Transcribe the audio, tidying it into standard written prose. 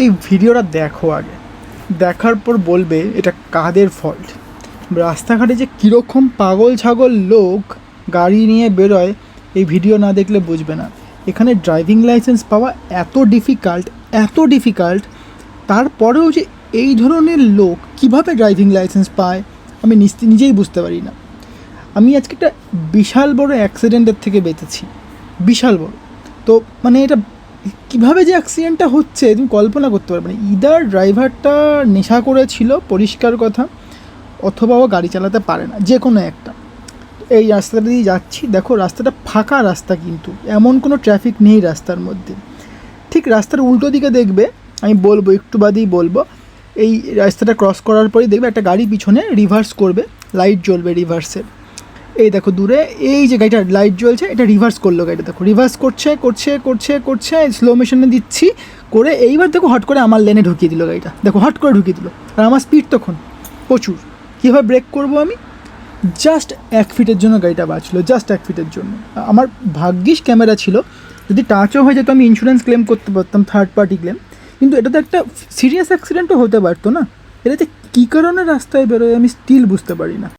এই ভিডিওটা দেখো, আগে দেখার পর বলবে এটা কাদের ফল্ট। রাস্তাঘাটে যে কীরকম পাগল ছাগল লোক গাড়ি নিয়ে বেরোয়, এই ভিডিও না দেখলে বুঝবে না। এখানে ড্রাইভিং লাইসেন্স পাওয়া এত ডিফিকাল্ট, তারপরেও যে এই ধরনের লোক কিভাবে ড্রাইভিং লাইসেন্স পায় আমি নিজেই বুঝতে পারি না। আমি আজকে একটা বিশাল বড় অ্যাক্সিডেন্টের থেকে বেঁচেছি, বিশাল বড়। তো মানে এটা কীভাবে যে অ্যাক্সিডেন্টটা হচ্ছে তুমি কল্পনা করতে পারবে না। ইদার ড্রাইভারটা নেশা করেছিল, পরিষ্কার কথা, অথবা ও গাড়ি চালাতে পারে না, যে কোনো একটা। এই রাস্তাটা দিয়ে যাচ্ছি, দেখো রাস্তাটা ফাঁকা রাস্তা, কিন্তু এমন কোনো ট্রাফিক নেই রাস্তার মধ্যে। ঠিক রাস্তার উল্টো দিকে দেখবে, আমি বলবো একটু বাদেই বলবো, এই রাস্তাটা ক্রস করার পরেই দেখবে একটা গাড়ি পিছনে রিভার্স করবে, লাইট জ্বলবে রিভার্সের। এই দেখো দূরে এই যে গাড়িটা লাইট জ্বলছে, এটা রিভার্স করলো গাড়িটা, দেখো রিভার্স করছে স্লো মোশনে দিচ্ছি করে, এইবার দেখো হট করে আমার লেনে ঢুকিয়ে দিল গাড়িটা, দেখো হট করে ঢুকিয়ে দিল। আর আমার স্পিড তখন প্রচুর, কীভাবে ব্রেক করবো আমি? জাস্ট 1 ফিটের জন্য গাড়িটা বাঁচলো, জাস্ট 1 ফিটের জন্য। আমার ভাগ্যিস ক্যামেরা ছিল, যদি টাচও হয়ে যেত আমি ইন্স্যুরেন্স ক্লেম করতে পারতাম, থার্ড পার্টি ক্লেম। কিন্তু এটা তো একটা সিরিয়াস অ্যাক্সিডেন্টও হতে পারতো না। এটা যে কী কারণে রাস্তায় বেরোয় আমি স্টিল বুঝতে পারি না।